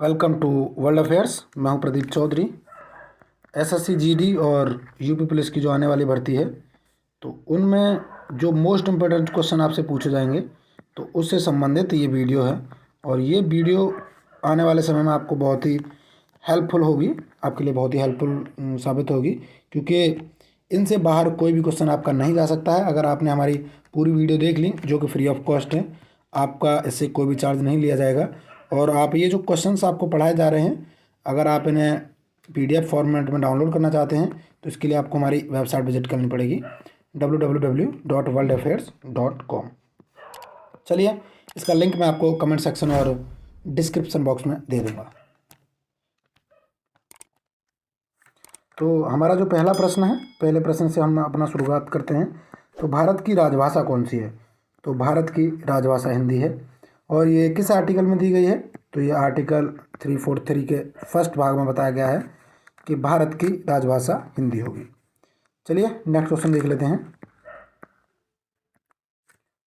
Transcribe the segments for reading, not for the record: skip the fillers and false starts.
Welcome to world affairs. मैं हूं Pradeep Chaudhary. SSC GD और यूपी पुलिस की जो आने वाली भर्ती है, तो उनमें जो मोस्ट इम्पोर्टेंट क्वेश्चन आपसे पूछे जाएंगे, तो उससे संबंधित ये वीडियो है। और ये वीडियो आने वाले समय में आपको बहुत ही हेल्पफुल होगी, आपके लिए बहुत ही हेल्पफुल साबित होगी, क्योंकि इनसे बाहर कोई भी क्वेश्चन आपका नहीं जा सकता है। अगर आपने हमारी पूरी वीडियो देख ली, जो कि फ्री ऑफ कॉस्ट है, आपका इससे कोई भी चार्ज नहीं लिया जाएगा। और आप ये जो क्वेश्चंस आपको पढ़ाए जा रहे हैं, अगर आप इन्हें पीडीएफ फॉर्मेट में डाउनलोड करना चाहते हैं, तो इसके लिए आपको हमारी वेबसाइट विजिट करनी पड़ेगी www.worldaffairs.com। चलिए, इसका लिंक मैं आपको कमेंट सेक्शन और डिस्क्रिप्शन बॉक्स में दे दूँगा। तो हमारा जो पहला प्रश्न है, पहले प्रश्न से हम अपना शुरुआत करते हैं। तो भारत की राजभाषा कौन सी है? तो भारत की राजभाषा हिंदी है। और ये किस आर्टिकल में दी गई है? तो ये आर्टिकल 343 के फर्स्ट भाग में बताया गया है कि भारत की राजभाषा हिंदी होगी। चलिए नेक्स्ट क्वेश्चन देख लेते हैं।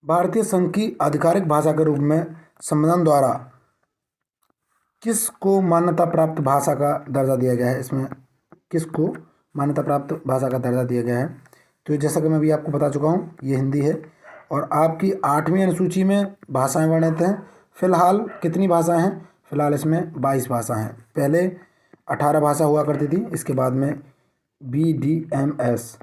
भारतीय संघ की आधिकारिक भाषा के रूप में संविधान द्वारा किसको मान्यता प्राप्त भाषा का दर्जा दिया गया है? इसमें किसको मान्यता प्राप्त भाषा का दर्जा दिया गया है? तो जैसा कि मैं अभी आपको बता चुका हूँ, ये हिंदी है। और आपकी 8वीं अनुसूची में भाषाएं वर्णित हैं। फिलहाल कितनी भाषाएं हैं? फिलहाल इसमें 22 भाषा हैं। पहले 18 भाषा हुआ करती थी, इसके बाद में BDMS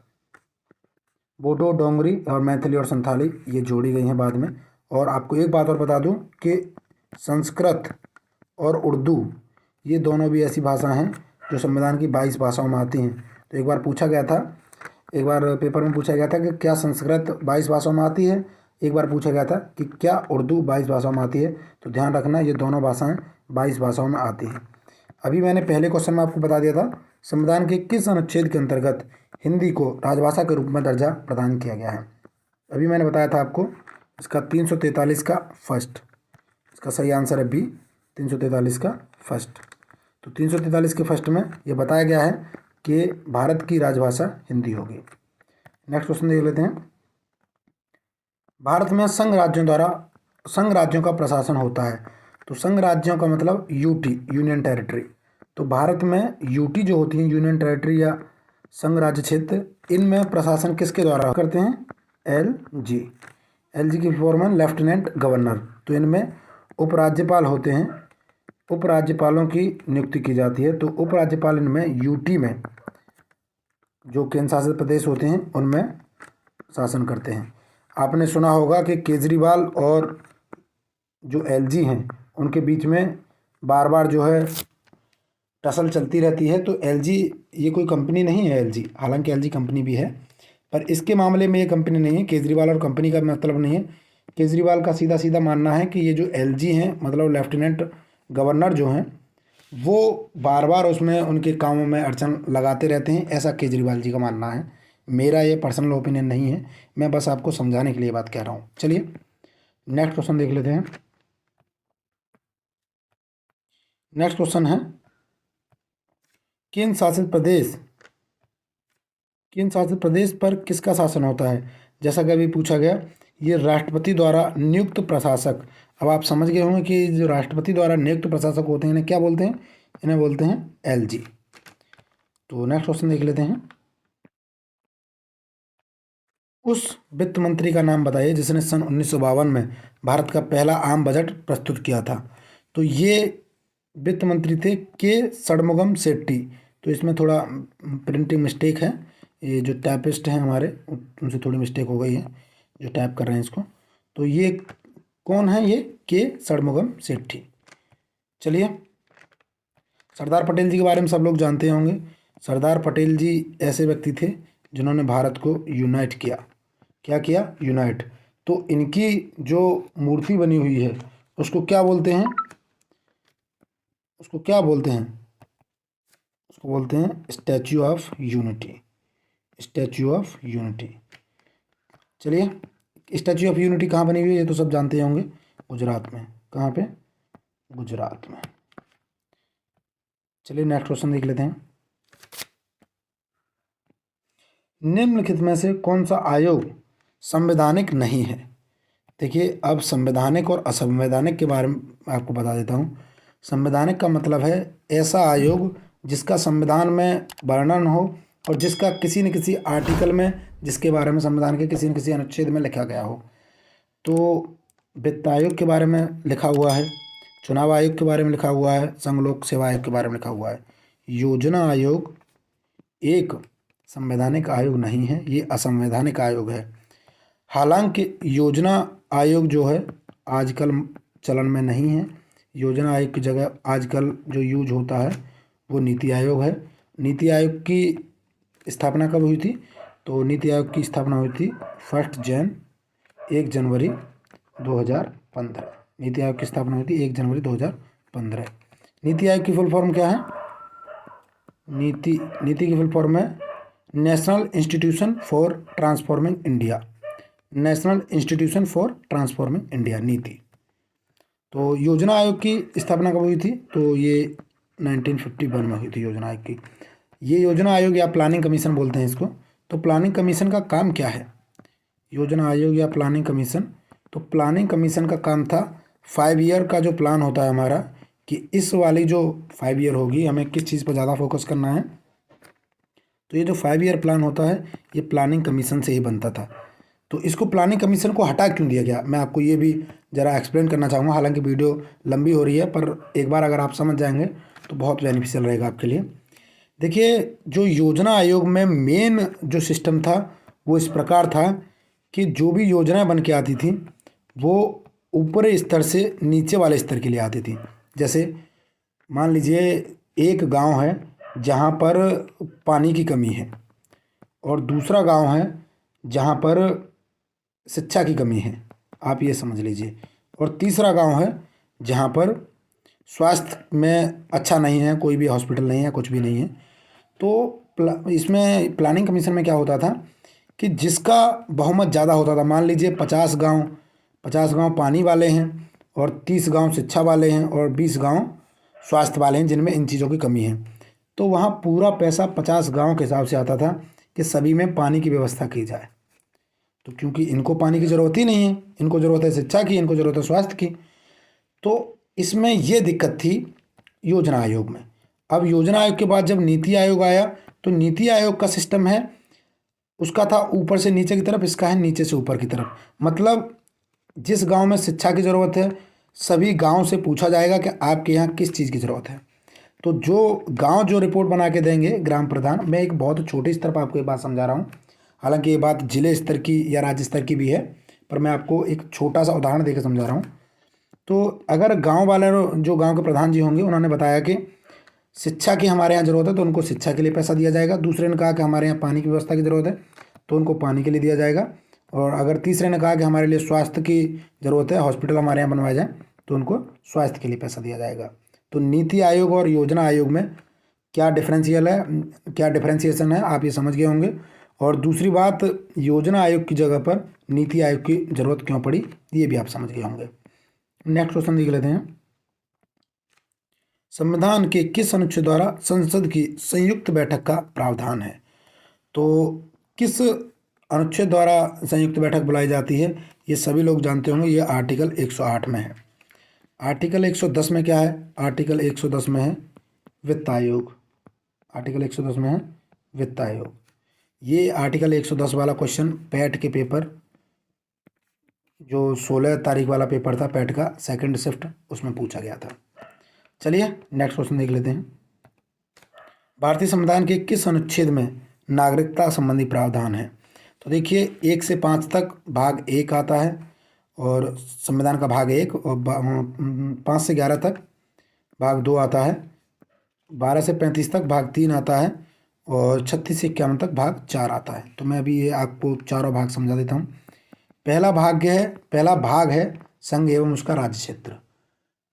बोडो, डोंगरी और मैथिली और संथाली ये जोड़ी गई हैं बाद में। और आपको एक बात और बता दूं कि संस्कृत और उर्दू ये दोनों भी ऐसी भाषा हैं जो संविधान की 22 भाषाओं में आती हैं। तो एक बार पूछा गया था, एक बार पेपर में पूछा गया था कि क्या संस्कृत 22 भाषाओं में आती है, एक बार पूछा गया था कि क्या उर्दू 22 भाषाओं में आती है। तो ध्यान रखना, ये दोनों भाषाएं 22 भाषाओं में आती हैं। अभी मैंने पहले क्वेश्चन में आपको बता दिया था, संविधान के किस अनुच्छेद के अंतर्गत हिंदी को राजभाषा के रूप में दर्जा प्रदान किया गया है? अभी मैंने बताया था आपको, इसका 343 का फर्स्ट, इसका सही आंसर है बी, 343 का फर्स्ट। तो 343 के फर्स्ट में ये बताया गया है कि भारत की राजभाषा हिंदी होगी। नेक्स्ट क्वेश्चन देख लेते हैं। भारत में संघ राज्यों का प्रशासन होता है। तो संघ राज्यों का मतलब यूटी, यूनियन टेरिटरी। तो भारत में यूटी जो होती है, यूनियन टेरिटरी या संघ राज्य क्षेत्र, इनमें प्रशासन किसके द्वारा करते हैं? एलजी की फॉर्म है लेफ्टिनेंट गवर्नर। तो इनमें उपराज्यपाल होते हैं, उपराज्यपालों की नियुक्ति की जाती है। तो उपराज्यपाल इनमें यूटी में जो केंद्र शासित प्रदेश होते हैं उनमें शासन करते हैं। आपने सुना होगा कि केजरीवाल और जो एलजी हैं उनके बीच में बार बार जो है टसल चलती रहती है। तो एलजी ये कोई कंपनी नहीं है, एलजी, हालांकि एलजी कंपनी भी है, पर इसके मामले में ये कंपनी नहीं है। केजरीवाल और कंपनी का मतलब नहीं है। केजरीवाल का सीधा सीधा मानना है कि ये जो एलजी हैं, मतलब लेफ्टिनेंट गवर्नर जो हैं, वो बार बार उसमें उनके कामों में अड़चन लगाते रहते हैं, ऐसा केजरीवाल जी का मानना है। मेरा ये पर्सनल ओपिनियन नहीं है, मैं बस आपको समझाने के लिए बात कह रहा हूँ। चलिए नेक्स्ट क्वेश्चन देख लेते हैं। नेक्स्ट क्वेश्चन है, केंद्र शासित प्रदेश पर किसका शासन होता है? जैसा कि अभी पूछा गया, ये राष्ट्रपति द्वारा नियुक्त प्रशासक। अब आप समझ गए होंगे कि जो राष्ट्रपति द्वारा नियुक्त प्रशासक होते हैं इन्हें क्या बोलते हैं? इन्हें बोलते हैं एलजी। तो नेक्स्ट क्वेश्चन देख लेते हैं। उस वित्त मंत्री का नाम बताइए जिसने सन 1952 में भारत का पहला आम बजट प्रस्तुत किया था। तो ये वित्त मंत्री थे के षणमुगम शेट्टी। तो इसमें थोड़ा प्रिंटिंग मिस्टेक है, ये जो टाइपिस्ट हैं हमारे उनसे थोड़ी मिस्टेक हो गई है जो टाइप कर रहे हैं इसको। तो ये कौन है? ये के षणमुगम शेट्टी। चलिए, सरदार पटेल जी के बारे में सब लोग जानते होंगे। सरदार पटेल जी ऐसे व्यक्ति थे जिन्होंने भारत को यूनाइट किया। क्या किया? यूनाइट। तो इनकी जो मूर्ति बनी हुई है उसको क्या बोलते हैं? उसको क्या बोलते हैं? उसको बोलते हैं statue of unity. Statue of unity. चलिए, स्टैच्यू ऑफ यूनिटी कहाँ बनी हुई है ये तो सब जानते होंगे, गुजरात में। कहाँ पे? गुजरात में। चलिए नेक्स्ट क्वेश्चन देख लेते हैं। निम्नलिखित में से कौन सा आयोग संवैधानिक नहीं है? देखिए, अब संवैधानिक और असंवैधानिक के बारे में आपको बता देता हूँ। संवैधानिक का मतलब है ऐसा आयोग जिसका संविधान में वर्णन हो और जिसका किसी न किसी आर्टिकल में, जिसके बारे में संविधान के किसी न किसी अनुच्छेद में लिखा गया हो। तो वित्त आयोग के बारे में लिखा हुआ है, चुनाव आयोग के बारे में लिखा हुआ है, संघ लोक सेवा आयोग के बारे में लिखा हुआ है। योजना आयोग एक संवैधानिक आयोग नहीं है, ये असंवैधानिक आयोग है। हालांकि योजना आयोग जो है आजकल चलन में नहीं है। योजना आयोग की जगह आजकल जो यूज होता है वो नीति आयोग है। नीति आयोग की स्थापना कब हुई थी? तो नीति आयोग की स्थापना हुई थी 1 जनवरी 2015। नीति आयोग की स्थापना हुई थी 1 जनवरी 2015। नीति आयोग की फुल फॉर्म क्या है? नीति की फुल फॉर्म है national institution for transforming India. National institution for transforming India, नीति। तो योजना आयोग की स्थापना कब हुई थी? तो ये 1951 में हुई थी योजना आयोग की। ये योजना आयोग या प्लानिंग कमीशन बोलते हैं इसको। तो प्लानिंग कमीशन का काम क्या है? योजना आयोग या प्लानिंग कमीशन, तो प्लानिंग कमीशन का काम था 5 ईयर का जो प्लान होता है हमारा, कि इस वाली जो 5 ईयर होगी हमें किस चीज़ पर ज़्यादा फोकस करना है। तो ये जो 5 ईयर प्लान होता है ये प्लानिंग कमीशन से ही बनता था। तो इसको प्लानिंग कमीशन को हटा क्यों दिया गया, मैं आपको ये भी ज़रा एक्सप्लेन करना चाहूँगा। हालांकि वीडियो लंबी हो रही है, पर एक बार अगर आप समझ जाएंगे तो बहुत बेनिफिशियल रहेगा आपके लिए। देखिए, जो योजना आयोग में मेन जो सिस्टम था वो इस प्रकार था कि जो भी योजनाएं बन के आती थी वो ऊपरी स्तर से नीचे वाले स्तर के लिए आती थी। जैसे मान लीजिए एक गांव है जहां पर पानी की कमी है, और दूसरा गांव है जहां पर शिक्षा की कमी है, आप ये समझ लीजिए, और तीसरा गांव है जहां पर स्वास्थ्य में अच्छा नहीं है, कोई भी हॉस्पिटल नहीं है, कुछ भी नहीं है। तो इसमें प्लानिंग कमीशन में क्या होता था कि जिसका बहुमत ज़्यादा होता था, मान लीजिए 50 गांव पानी वाले हैं और 30 गांव शिक्षा वाले हैं और 20 गांव स्वास्थ्य वाले हैं जिनमें इन चीज़ों की कमी है, तो वहाँ पूरा पैसा 50 गांव के हिसाब से आता था कि सभी में पानी की व्यवस्था की जाए। तो क्योंकि इनको पानी की ज़रूरत ही नहीं है, इनको ज़रूरत है शिक्षा की, इनको ज़रूरत है स्वास्थ्य की। तो इसमें ये दिक्कत थी योजना आयोग में। अब योजना आयोग के बाद जब नीति आयोग आया, तो नीति आयोग का सिस्टम है, उसका था ऊपर से नीचे की तरफ, इसका है नीचे से ऊपर की तरफ। मतलब जिस गांव में शिक्षा की ज़रूरत है सभी गांव से पूछा जाएगा कि आपके यहाँ किस चीज़ की ज़रूरत है। तो जो गांव जो रिपोर्ट बना के देंगे ग्राम प्रधान, मैं एक बहुत छोटे स्तर पर आपको ये बात समझा रहा हूँ, हालांकि ये बात जिले स्तर की या राज्य स्तर की भी है, पर मैं आपको एक छोटा सा उदाहरण देकर समझा रहा हूँ। तो अगर गांव वाले जो गांव के प्रधान जी होंगे उन्होंने बताया कि शिक्षा की हमारे यहाँ ज़रूरत है तो उनको शिक्षा के लिए पैसा दिया जाएगा। दूसरे ने कहा कि हमारे यहाँ पानी की व्यवस्था की ज़रूरत है तो उनको पानी के लिए दिया जाएगा। और अगर तीसरे ने कहा कि हमारे लिए स्वास्थ्य की ज़रूरत है, हॉस्पिटल हमारे यहाँ बनवाए जाए, तो उनको स्वास्थ्य के लिए पैसा दिया जाएगा। तो नीति आयोग और योजना आयोग में क्या डिफरेंशिएशन है आप ये समझ गए होंगे। और दूसरी बात, योजना आयोग की जगह पर नीति आयोग की ज़रूरत क्यों पड़ी ये भी आप समझ गए होंगे। नेक्स्ट क्वेश्चन देख लेते हैं। संविधान के किस अनुच्छेद द्वारा संसद की संयुक्त बैठक का प्रावधान है? तो किस अनुच्छेद द्वारा संयुक्त बैठक बुलाई जाती है ये सभी लोग जानते होंगे, ये आर्टिकल 108 में है। आर्टिकल 110 में क्या है? आर्टिकल 110 में है वित्त आयोग। आर्टिकल 110 में है वित्त आयोग। ये आर्टिकल 110 वाला क्वेश्चन पैट के पेपर, जो 16 तारीख वाला पेपर था पैट का सेकंड शिफ्ट, उसमें पूछा गया था। चलिए नेक्स्ट क्वेश्चन देख लेते हैं। भारतीय संविधान के किस अनुच्छेद में नागरिकता संबंधी प्रावधान है? तो देखिए 1 से 5 तक भाग 1 आता है और संविधान का भाग 1, और 5 से 11 तक भाग 2 आता है, 12 से 35 तक भाग 3 आता है और 36 से 51 तक भाग 4 आता है। तो मैं अभी ये आपको चारों भाग समझा देता हूँ। पहला भाग है संघ एवं उसका राज्य क्षेत्र।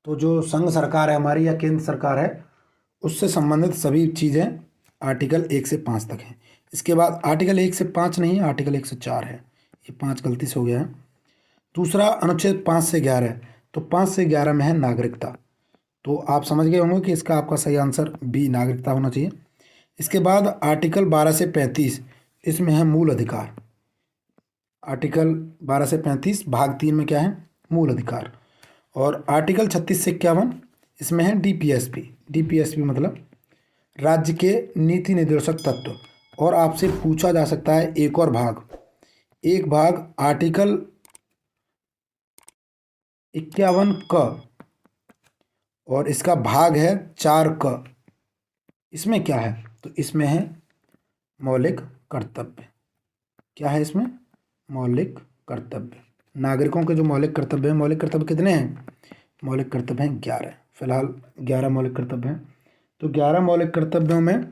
तो जो संघ सरकार है हमारी या केंद्र सरकार है उससे संबंधित सभी चीज़ें आर्टिकल 1 से 5 तक हैं। इसके बाद आर्टिकल 1 से 5 नहीं है, आर्टिकल 1 से 4 है, ये 5 गलती से हो गया है। दूसरा अनुच्छेद 5 से 11 है, तो 5 से 11 में है नागरिकता। तो आप समझ गए होंगे कि इसका आपका सही आंसर बी नागरिकता होना चाहिए। इसके बाद आर्टिकल 12 से 35, इसमें है मूल अधिकार। आर्टिकल 12 से 35 भाग 3 में क्या है, मूल अधिकार। और आर्टिकल 36 से 51 इसमें है डीपीएसपी। डीपीएसपी मतलब राज्य के नीति निर्देशक तत्व। और आपसे पूछा जा सकता है एक और भाग, एक भाग आर्टिकल 51 क, और इसका भाग है 4 क। इसमें क्या है, तो इसमें है मौलिक कर्तव्य। क्या है इसमें, मौलिक कर्तव्य। नागरिकों के जो मौलिक कर्तव्य हैं, मौलिक कर्तव्य कितने हैं, मौलिक कर्तव्य हैं 11। फिलहाल 11 मौलिक कर्तव्य हैं। तो 11 मौलिक कर्तव्यों में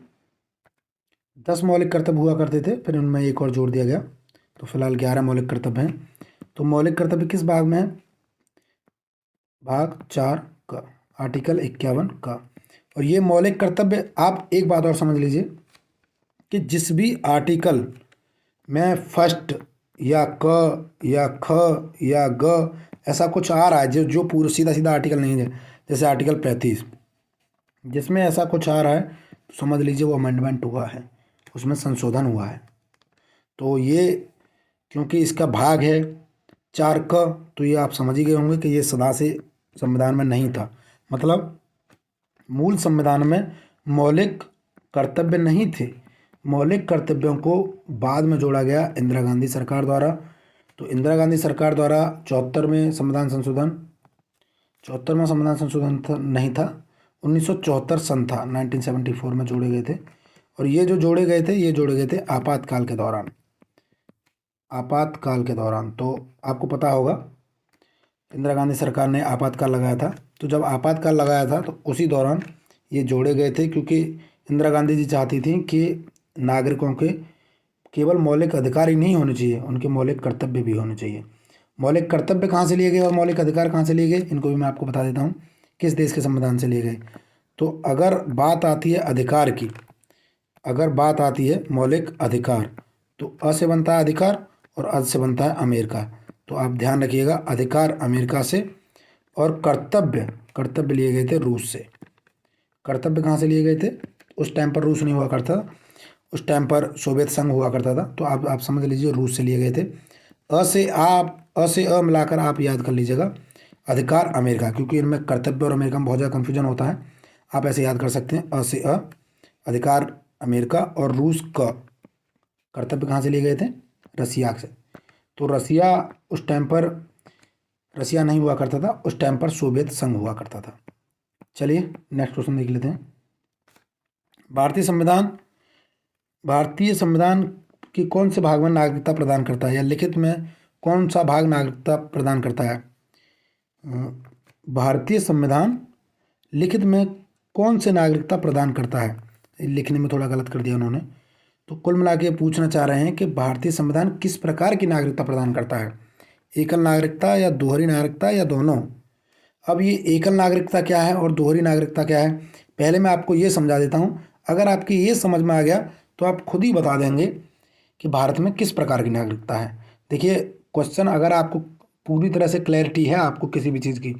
10 मौलिक कर्तव्य हुआ करते थे, फिर उनमें एक और जोड़ दिया गया, तो फिलहाल 11 मौलिक कर्तव्य हैं। तो मौलिक कर्तव्य किस भाग में है, भाग 4 का, आर्टिकल 51 का। और ये मौलिक कर्तव्य, आप एक बात और समझ लीजिए कि जिस भी आर्टिकल में फर्स्ट या क या ख या ग ऐसा कुछ आ रहा है, जो पूरा सीधा सीधा आर्टिकल नहीं है, जैसे आर्टिकल 35, जिसमें ऐसा कुछ आ रहा है तो समझ लीजिए वो अमेंडमेंट हुआ है, उसमें संशोधन हुआ है। तो ये क्योंकि इसका भाग है 4 क, तो ये आप समझ ही गए होंगे कि ये सदा से संविधान में नहीं था। मतलब मूल संविधान में मौलिक कर्तव्य नहीं थे, मौलिक कर्तव्यों को बाद में जोड़ा गया इंदिरा गांधी सरकार द्वारा। तो इंदिरा गांधी सरकार द्वारा 74वें संविधान संशोधन, 74वां संविधान संशोधन नहीं था, 1974 सन था, 1974 में जोड़े गए थे। और ये जो जोड़े गए थे, ये जोड़े गए थे आपातकाल के दौरान, आपातकाल के दौरान। तो आपको पता होगा इंदिरा गांधी सरकार ने आपातकाल लगाया था, तो जब आपातकाल लगाया था तो उसी दौरान ये जोड़े गए थे, क्योंकि इंदिरा गांधी जी चाहती थी कि नागरिकों के केवल मौलिक अधिकार ही नहीं होने चाहिए, उनके मौलिक कर्तव्य भी होने चाहिए। मौलिक कर्तव्य कहाँ से लिए गए और मौलिक अधिकार कहाँ से लिए गए, इनको भी मैं आपको बता देता हूँ, किस देश के संविधान से लिए गए। तो अगर बात आती है अधिकार की, अगर बात आती है मौलिक अधिकार, तो अ से बनता है अधिकार और अ से बनता है अमेरिका। तो आप ध्यान रखिएगा, अधिकार अमेरिका से, और कर्तव्य, कर्तव्य लिए गए थे रूस से। कर्तव्य कहाँ से लिए गए थे, उस टाइम पर रूस नहीं हुआ करता, उस टाइम पर सोवियत संघ हुआ करता था। तो आप समझ लीजिए रूस से लिए गए थे। अ से अ मिलाकर आप याद कर लीजिएगा, अधिकार अमेरिका, क्योंकि इनमें कर्तव्य और अमेरिका में बहुत ज़्यादा कन्फ्यूजन होता है। आप ऐसे याद कर सकते हैं, अ से अ, अधिकार अमेरिका, और रूस का कर्तव्य कहाँ से लिए गए थे, रसिया से। तो रसिया उस टाइम पर, रसिया नहीं हुआ करता था, उस टाइम पर सोवियत संघ हुआ करता था। चलिए नेक्स्ट क्वेश्चन देख लेते हैं। भारतीय संविधान, भारतीय संविधान के कौन से भाग में नागरिकता प्रदान करता है, या लिखित में कौन सा भाग नागरिकता प्रदान करता है। भारतीय संविधान लिखित में कौन से नागरिकता प्रदान करता है, लिखने में थोड़ा गलत कर दिया उन्होंने। तो कुल मिला के पूछना चाह रहे हैं कि भारतीय संविधान किस प्रकार की नागरिकता प्रदान करता है, एकल नागरिकता या दोहरी नागरिकता या दोनों। अब ये एकल नागरिकता क्या है और दोहरी नागरिकता क्या है, पहले मैं आपको ये समझा देता हूँ। अगर आपकी ये समझ में आ गया तो आप खुद ही बता देंगे कि भारत में किस प्रकार की नागरिकता है। देखिए क्वेश्चन अगर आपको पूरी तरह से क्लैरिटी है आपको किसी भी चीज़ की,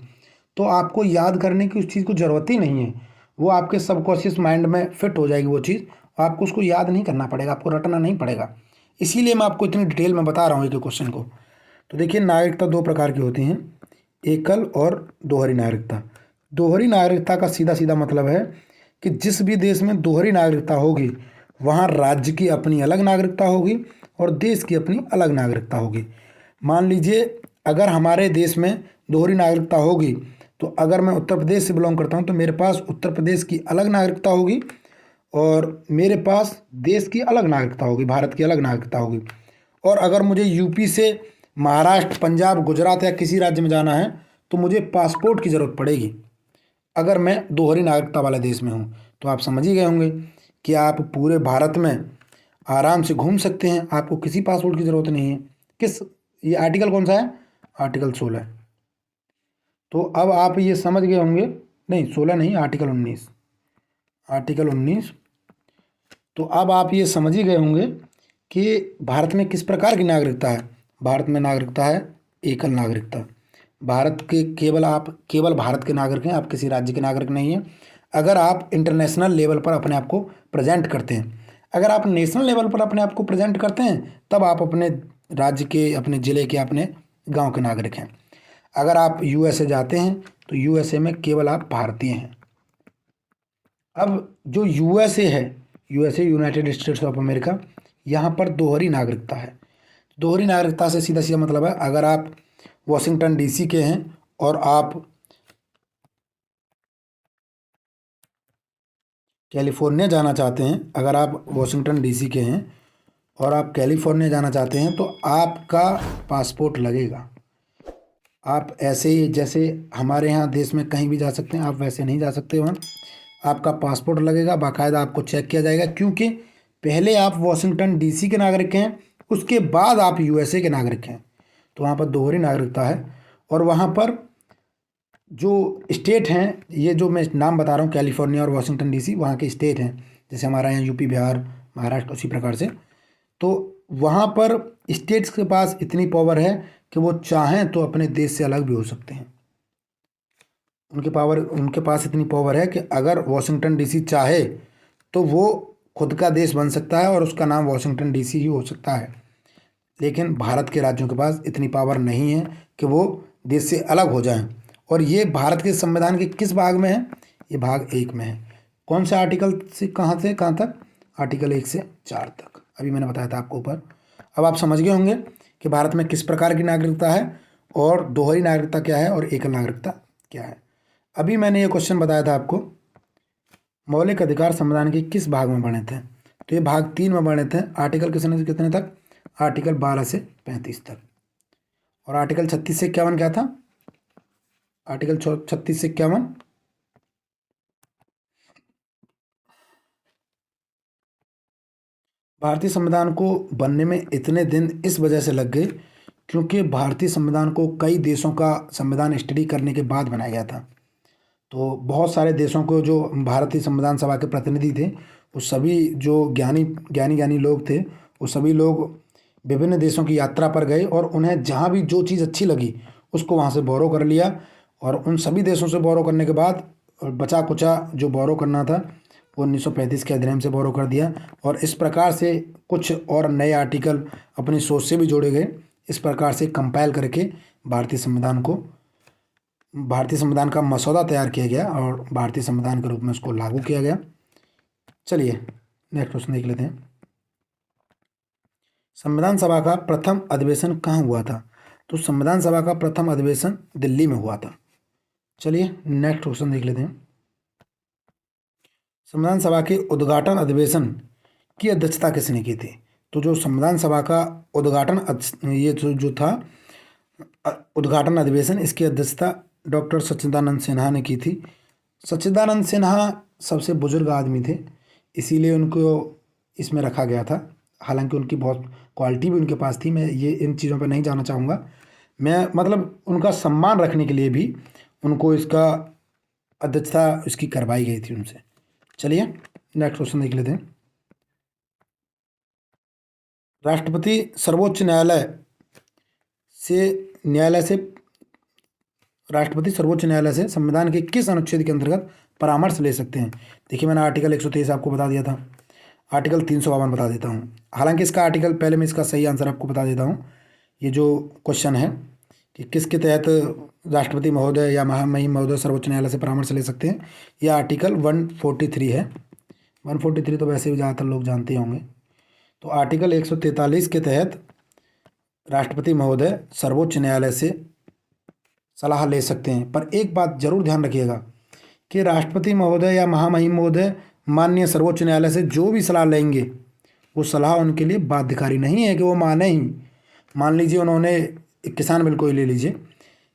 तो आपको याद करने की उस चीज़ को ज़रूरत ही नहीं है, वो आपके सबकॉन्शियस माइंड में फिट हो जाएगी वो चीज़, आपको उसको याद नहीं करना पड़ेगा, आपको रटना नहीं पड़ेगा। इसीलिए मैं आपको इतनी डिटेल में बता रहा हूँ एक क्वेश्चन को। तो देखिए नागरिकता दो प्रकार की होती हैं, एकल और दोहरी नागरिकता। दोहरी नागरिकता का सीधा सीधा मतलब है कि जिस भी देश में दोहरी नागरिकता होगी वहाँ राज्य की अपनी अलग नागरिकता होगी और देश की अपनी अलग नागरिकता होगी। मान लीजिए अगर हमारे देश में दोहरी नागरिकता होगी, तो अगर मैं उत्तर प्रदेश से बिलोंग करता हूँ तो मेरे पास उत्तर प्रदेश की अलग नागरिकता होगी और मेरे पास देश की अलग नागरिकता होगी, भारत की अलग नागरिकता होगी। और अगर मुझे यूपी से महाराष्ट्र, पंजाब, गुजरात या किसी राज्य में जाना है तो मुझे पासपोर्ट की ज़रूरत पड़ेगी अगर मैं दोहरी नागरिकता वाले देश में हूँ। तो आप समझ ही गए होंगे कि आप पूरे भारत में आराम से घूम सकते हैं, आपको किसी पासपोर्ट की ज़रूरत नहीं है। किस, ये आर्टिकल कौन सा है, आर्टिकल 16। तो अब आप ये समझ गए होंगे, नहीं 16 नहीं, आर्टिकल 19, आर्टिकल 19। तो अब आप ये समझ ही गए होंगे कि भारत में किस प्रकार की नागरिकता है। भारत में नागरिकता है एकल नागरिकता। भारत के केवल, आप केवल भारत के नागरिक हैं, आप किसी राज्य के नागरिक नहीं हैं। अगर आप इंटरनेशनल लेवल पर अपने आप को प्रेजेंट करते हैं, अगर आप नेशनल लेवल पर अपने आप को प्रेजेंट करते हैं, तब आप अपने राज्य के, अपने ज़िले के, अपने गांव के नागरिक हैं। अगर आप यूएसए जाते हैं तो यूएसए में केवल आप भारतीय हैं। अब जो यूएसए है, USA United states of America, यहाँ पर दोहरी नागरिकता है। दोहरी नागरिकता से सीधा सीधा मतलब है, अगर आप वॉशिंगटन डीसी के हैं और आप कैलिफोर्निया जाना चाहते हैं, अगर आप वॉशिंगटन डीसी के हैं और आप कैलिफोर्निया जाना चाहते हैं तो आपका पासपोर्ट लगेगा। आप ऐसे ही जैसे हमारे यहाँ देश में कहीं भी जा सकते हैं, आप वैसे नहीं जा सकते वहाँ। आपका पासपोर्ट लगेगा, बाकायदा आपको चेक किया जाएगा, क्योंकि पहले आप वॉशिंगटन डीसी के नागरिक हैं, उसके बाद आप यूएसए के नागरिक हैं। तो वहाँ पर दोहरी नागरिकता है। और वहाँ पर जो स्टेट हैं, ये जो मैं नाम बता रहा हूँ, कैलिफोर्निया और वॉशिंगटन डीसी, वहाँ के स्टेट हैं। जैसे हमारा यहाँ यूपी, बिहार, महाराष्ट्र, उसी प्रकार से। तो वहाँ पर स्टेट्स के पास इतनी पावर है कि वो चाहें तो अपने देश से अलग भी हो सकते हैं। उनके पास इतनी पावर है कि अगर वॉशिंगटन डीसी चाहे तो वो खुद का देश बन सकता है और उसका नाम वॉशिंगटन डीसी ही हो सकता है। लेकिन भारत के राज्यों के पास इतनी पावर नहीं है कि वो देश से अलग हो जाएं। और ये भारत के संविधान के किस भाग में है? ये भाग 1 में है। कौन से आर्टिकल से कहाँ तक? आर्टिकल 1 से 4 तक। अभी मैंने बताया था आपको ऊपर। अब आप समझ गए होंगे कि भारत में किस प्रकार की नागरिकता है और दोहरी नागरिकता क्या है और एकल नागरिकता क्या है। अभी मैंने ये क्वेश्चन बताया था आपको, मौलिक अधिकार संविधान के किस भाग में बने थे? तो ये भाग 3 में बने थे। आर्टिकल कितने से कितने तक? आर्टिकल 12 से 35 तक। और आर्टिकल 36 से 51 क्या था? आर्टिकल 36 से 51 भारतीय संविधान को बनने में इतने दिन इस वजह से लग गए क्योंकि भारतीय संविधान को कई देशों का संविधान स्टडी करने के बाद बनाया गया था। तो बहुत सारे देशों को, जो भारतीय संविधान सभा के प्रतिनिधि थे, वो सभी जो ज्ञानी लोग थे, वो सभी लोग विभिन्न देशों की यात्रा पर गए और उन्हें जहाँ भी जो चीज़ अच्छी लगी उसको वहाँ से बोरो कर लिया। और उन सभी देशों से बोरो करने के बाद बचा कुचा जो बोरो करना था वो 1935 के अधिनियम से बोरो कर दिया। और इस प्रकार से कुछ और नए आर्टिकल अपनी सोच से भी जोड़े गए। इस प्रकार से कंपाइल करके भारतीय संविधान का मसौदा तैयार किया गया और भारतीय संविधान के रूप में उसको लागू किया गया। चलिए नेक्स्ट क्वेश्चन देख लेते हैं। संविधान सभा का प्रथम अधिवेशन कहाँ हुआ था? तो संविधान सभा का प्रथम अधिवेशन दिल्ली में हुआ था। चलिए नेक्स्ट क्वेश्चन देख लेते हैं। संविधान सभा के उद्घाटन अधिवेशन की अध्यक्षता किसने की थी? तो जो संविधान सभा का उद्घाटन अधिवेशन, इसकी अध्यक्षता डॉक्टर सच्चिदानंद सिन्हा ने की थी। सच्चिदानंद सिन्हा सबसे बुजुर्ग आदमी थे, इसीलिए उनको इसमें रखा गया था। हालांकि उनकी बहुत क्वालिटी भी उनके पास थी, मैं ये इन चीज़ों पर नहीं जाना चाहूँगा। मैं मतलब उनका सम्मान रखने के लिए भी उनको इसका अध्यक्षता इसकी करवाई गई थी उनसे। चलिए नेक्स्ट क्वेश्चन देख लेते हैं। राष्ट्रपति सर्वोच्च न्यायालय से संविधान के किस अनुच्छेद के अंतर्गत परामर्श ले सकते हैं? देखिए मैंने आर्टिकल 123 आपको बता दिया था, आर्टिकल 352 बता देता हूँ। हालांकि इसका आर्टिकल, पहले मैं इसका सही आंसर आपको बता देता हूँ। ये जो क्वेश्चन है कि किसके तहत राष्ट्रपति महोदय या महामहिम महोदय सर्वोच्च न्यायालय से परामर्श ले सकते हैं, यह आर्टिकल 143 है। 143 तो वैसे भी ज़्यादातर लोग जानते होंगे। तो आर्टिकल 143 के तहत राष्ट्रपति महोदय सर्वोच्च न्यायालय से सलाह ले सकते हैं। पर एक बात जरूर ध्यान रखिएगा कि राष्ट्रपति महोदय या महामहिम महोदय माननीय सर्वोच्च न्यायालय से जो भी सलाह लेंगे वो सलाह उनके लिए बाध्यकारी नहीं है कि वो माने ही। मान लीजिए उन्होंने किसान बिल को ही ले लीजिए,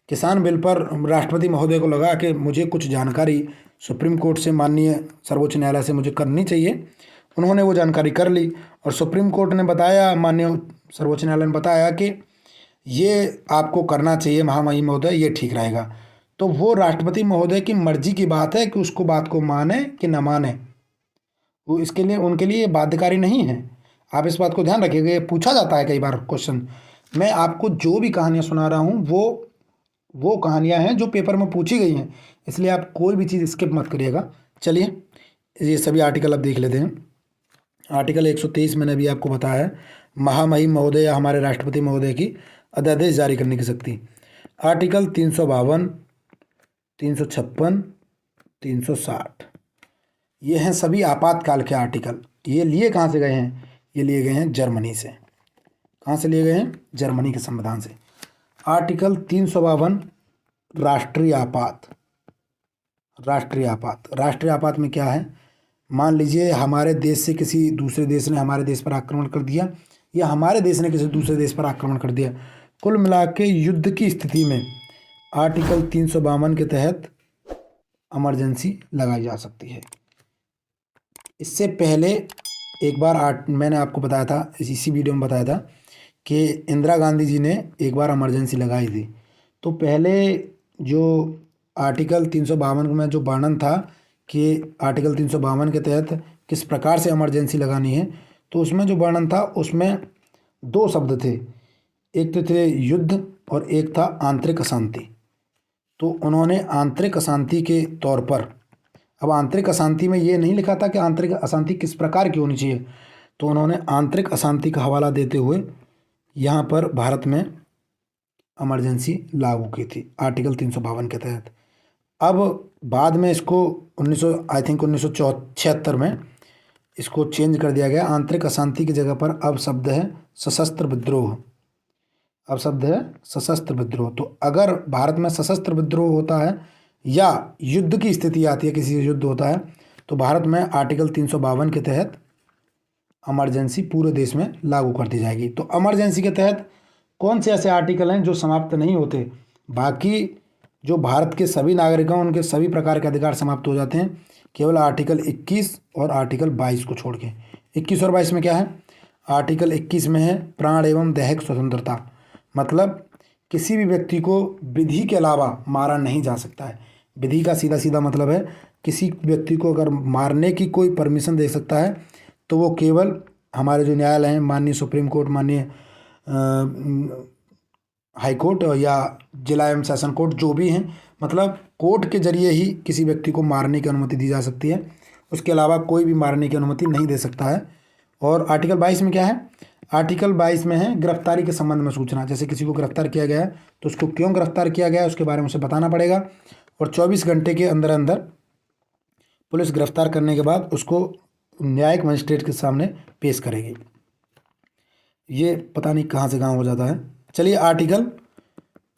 किसान बिल पर राष्ट्रपति महोदय को लगा कि मुझे कुछ जानकारी सुप्रीम कोर्ट से, माननीय सर्वोच्च न्यायालय से मुझे करनी चाहिए। उन्होंने वो जानकारी कर ली और सुप्रीम कोर्ट ने बताया, माननीय सर्वोच्च न्यायालय ने बताया कि ये आपको करना चाहिए महामहिम महोदय, ये ठीक रहेगा। तो वो राष्ट्रपति महोदय की मर्जी की बात है कि उसको बात को माने कि न माने। वो इसके लिए उनके लिए बाध्यकारी नहीं है। आप इस बात को ध्यान रखिएगा। ये पूछा जाता है कई बार क्वेश्चन। मैं आपको जो भी कहानियाँ सुना रहा हूँ वो कहानियाँ हैं जो पेपर में पूछी गई हैं, इसलिए आप कोई भी चीज़ स्किप मत करिएगा। चलिए ये सभी आर्टिकल अब देख लेते हैं। आर्टिकल 123 मैंने अभी आपको बताया है, महामहिम महोदय या हमारे राष्ट्रपति महोदय की अध्यादेश जारी करने की शक्ति। आर्टिकल 352, 356, 360 ये हैं सभी आपातकाल के आर्टिकल। ये लिए कहाँ से गए हैं? ये लिए गए हैं जर्मनी से। कहाँ से लिए गए हैं? जर्मनी के संविधान से। आर्टिकल 352 राष्ट्रीय आपात। राष्ट्रीय आपात, राष्ट्रीय आपात में क्या है? मान लीजिए हमारे देश से किसी दूसरे देश ने हमारे देश पर आक्रमण कर दिया, या हमारे देश ने किसी दूसरे देश पर आक्रमण कर दिया। कुल मिला के युद्ध की स्थिति में आर्टिकल 352 के तहत इमरजेंसी लगाई जा सकती है। इससे पहले एक बार मैंने आपको बताया था, इसी वीडियो में बताया था कि इंदिरा गांधी जी ने एक बार इमरजेंसी लगाई थी। तो पहले जो आर्टिकल 352 में जो वर्णन था कि आर्टिकल 352 के तहत किस प्रकार से इमरजेंसी लगानी है, तो उसमें जो वर्णन था उसमें दो शब्द थे, एक तो थे युद्ध और एक था आंतरिक अशांति। तो उन्होंने आंतरिक अशांति के तौर पर, अब आंतरिक अशांति में ये नहीं लिखा था कि आंतरिक अशांति किस प्रकार की होनी चाहिए, तो उन्होंने आंतरिक अशांति का हवाला देते हुए यहाँ पर भारत में इमरजेंसी लागू की थी आर्टिकल 352 के तहत। अब बाद में इसको 1976 में इसको चेंज कर दिया गया। आंतरिक अशांति की जगह पर अब शब्द है सशस्त्र विद्रोह। अब शब्द है सशस्त्र विद्रोह। तो अगर भारत में सशस्त्र विद्रोह होता है या युद्ध की स्थिति आती है, किसी से युद्ध होता है, तो भारत में आर्टिकल 352 के तहत इमरजेंसी पूरे देश में लागू कर दी जाएगी। तो इमरजेंसी के तहत कौन से ऐसे आर्टिकल हैं जो समाप्त नहीं होते? बाकी जो भारत के सभी नागरिकों, उनके सभी प्रकार के अधिकार समाप्त हो जाते हैं, केवल आर्टिकल 21 और आर्टिकल 22 को छोड़ के। 21 और 22 में क्या है? आर्टिकल 21 में है प्राण एवं दैहिक स्वतंत्रता, मतलब किसी भी व्यक्ति को विधि के अलावा मारा नहीं जा सकता है। विधि का सीधा सीधा मतलब है किसी व्यक्ति को अगर मारने की कोई परमिशन दे सकता है तो वो केवल हमारे जो न्यायालय हैं, माननीय सुप्रीम कोर्ट, माननीय हाई कोर्ट या जिला एवं सेशन कोर्ट जो भी हैं, मतलब कोर्ट के जरिए ही किसी व्यक्ति को मारने की अनुमति दी जा सकती है। उसके अलावा कोई भी मारने की अनुमति नहीं दे सकता है। और आर्टिकल 22 में क्या है? आर्टिकल 22 में है गिरफ्तारी के संबंध में सूचना। जैसे किसी को गिरफ्तार किया गया है तो उसको क्यों गिरफ्तार किया गया है उसके बारे में उसे बताना पड़ेगा, और 24 घंटे के अंदर अंदर पुलिस गिरफ्तार करने के बाद उसको न्यायिक मजिस्ट्रेट के सामने पेश करेगी। ये पता नहीं कहाँ से कहाँ हो जाता है। चलिए, आर्टिकल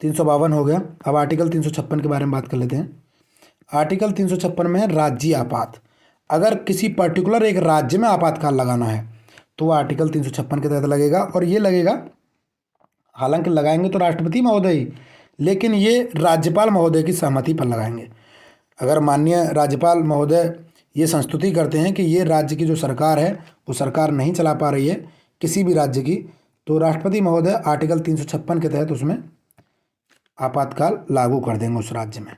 352 हो गया। अब आर्टिकल 356 के बारे में बात कर लेते हैं। आर्टिकल 356 में है राज्य आपात। अगर किसी पर्टिकुलर एक राज्य में आपातकाल लगाना है तो वो आर्टिकल 356 के तहत लगेगा, और ये लगेगा, हालांकि लगाएंगे तो राष्ट्रपति महोदय ही, लेकिन ये राज्यपाल महोदय की सहमति पर लगाएंगे। अगर माननीय राज्यपाल महोदय ये संस्तुति करते हैं कि ये राज्य की जो सरकार है वो सरकार नहीं चला पा रही है किसी भी राज्य की, तो राष्ट्रपति महोदय आर्टिकल 356 के तहत उसमें आपातकाल लागू कर देंगे उस राज्य में।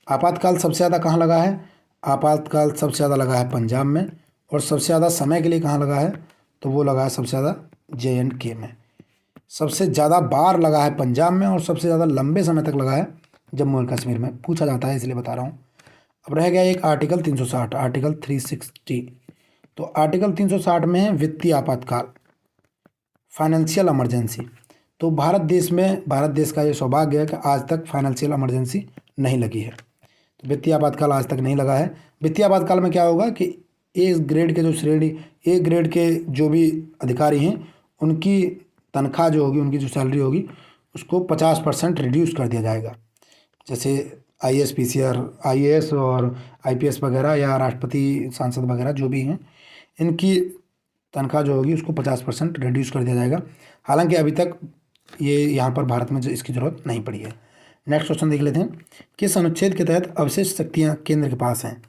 आपातकाल सबसे ज़्यादा कहाँ लगा है? आपातकाल सबसे ज़्यादा लगा है पंजाब में, और सबसे ज़्यादा समय के लिए कहाँ लगा है? तो वो लगा है सबसे ज़्यादा JNK में। सबसे ज़्यादा बार लगा है पंजाब में, और सबसे ज़्यादा लंबे समय तक लगा है जम्मू और कश्मीर में। पूछा जाता है इसलिए बता रहा हूँ। अब रह गया एक आर्टिकल 360, आर्टिकल 360। तो आर्टिकल 360 में है वित्तीय आपातकाल, फाइनेंशियल इमरजेंसी। तो भारत देश का ये सौभाग्य है कि आज तक फाइनेंशियल इमरजेंसी नहीं लगी है। तो वित्तीय आपातकाल आज तक नहीं लगा है। वित्तीय आपातकाल में क्या होगा कि ए ग्रेड के जो भी अधिकारी हैं उनकी तनख्वाह जो होगी, उनकी जो सैलरी होगी, उसको 50% रिड्यूस कर दिया जाएगा। जैसे IAS PCR IAS और IPS वगैरह, या राष्ट्रपति सांसद वगैरह जो भी हैं, इनकी तनख्वाह जो होगी उसको 50% रिड्यूस कर दिया जाएगा। हालांकि अभी तक ये यहाँ पर भारत में इसकी ज़रूरत नहीं पड़ी है। नेक्स्ट क्वेश्चन देख लेते हैं। किस अनुच्छेद के तहत अवशिष्ट शक्तियाँ केंद्र के पास हैं?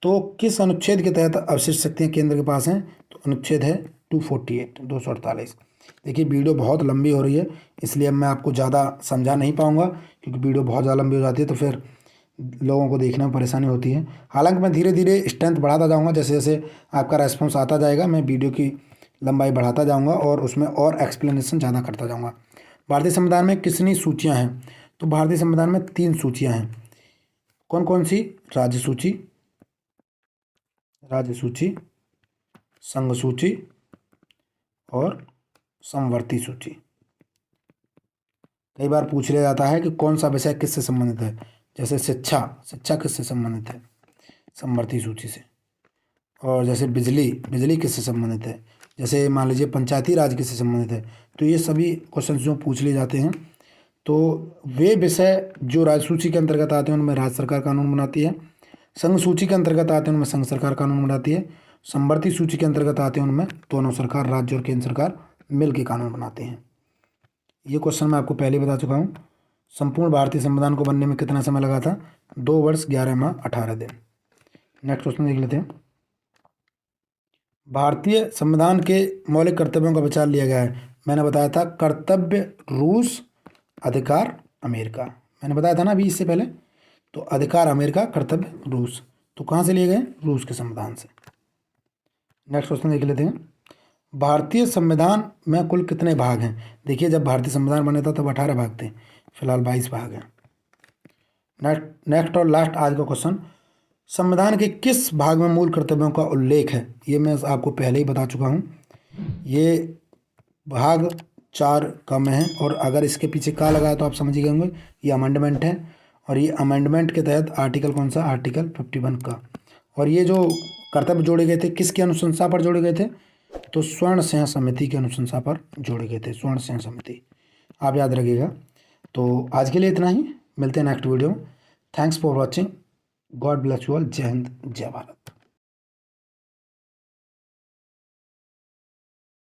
तो किस अनुच्छेद के तहत अवशिष्ट शक्तियाँ केंद्र के पास हैं? तो अनुच्छेद है 248। देखिए, वीडियो बहुत लंबी हो रही है, इसलिए मैं आपको ज़्यादा समझा नहीं पाऊँगा, क्योंकि वीडियो बहुत ज़्यादा लंबी हो जाती है तो फिर लोगों को देखने में परेशानी होती है। हालांकि मैं धीरे धीरे स्ट्रेंथ बढ़ाता जाऊँगा, जैसे जैसे आपका रेस्पॉन्स आता जाएगा मैं वीडियो की लंबाई बढ़ाता जाऊँगा और उसमें और एक्सप्लेनेशन ज़्यादा करता जाऊँगा। भारतीय संविधान में कितनी सूचियाँ हैं? तो भारतीय संविधान में 3 सूचियाँ हैं। कौन कौन सी? राज्य सूची, संघ सूची और समवर्ती सूची। कई बार पूछ लिया जाता है कि कौन सा विषय किससे संबंधित है, जैसे शिक्षा, शिक्षा किससे संबंधित है, समवर्ती सूची से। और जैसे बिजली, बिजली किससे संबंधित है, जैसे मान लीजिए पंचायती राज किससे संबंधित है। तो ये सभी क्वेश्चन जो पूछ लिए जाते हैं, तो वे विषय जो राज्य सूची के अंतर्गत आते हैं उनमें राज्य सरकार कानून बनाती है, संघ सूची के अंतर्गत आते हैं उनमें संघ सरकार कानून बनाती है, समवर्ती सूची के अंतर्गत आते हैं उनमें दोनों सरकार, राज्य और केंद्र सरकार मिल के कानून बनाते हैं। ये क्वेश्चन मैं आपको पहले बता चुका हूँ। संपूर्ण भारतीय संविधान को बनने में कितना समय लगा था? 2 वर्ष 11 माह 18 दिन। नेक्स्ट क्वेश्चन देख लेते हैं। भारतीय संविधान के मौलिक कर्तव्यों का विचार लिया गया है। मैंने बताया था कर्तव्य रूस, अधिकार अमेरिका। मैंने बताया था ना अभी इससे पहले। तो अधिकार अमेरिका, कर्तव्य रूस। तो कहाँ से लिए गए? रूस के संविधान से। नेक्स्ट क्वेश्चन देख लेते हैं। भारतीय संविधान में कुल कितने भाग हैं? देखिए, जब भारतीय संविधान बने था तब 18 भाग थे, फिलहाल 22 भाग हैं। नेक्स्ट और लास्ट आज का क्वेश्चन, संविधान के किस भाग में मूल कर्तव्यों का उल्लेख है? ये मैं आपको पहले ही बता चुका हूँ। ये भाग 4 का में है, और अगर इसके पीछे का लगाया तो आप समझ गए होंगे, ये अमेंडमेंट है। और ये अमेंडमेंट के तहत आर्टिकल कौन सा? आर्टिकल 51 का। और ये जो कर्तव्य जोड़े गए थे किसकी अनुशंसा पर जोड़े गए थे? तो स्वर्ण सिंह समिति की अनुशंसा पर जोड़े गए थे, स्वर्ण सिंह समिति, आप याद रखिएगा। तो आज के लिए इतना ही, मिलते हैं नेक्स्ट वीडियो में। Thanks for watching, God bless you all. जय हिंद, जय भारत।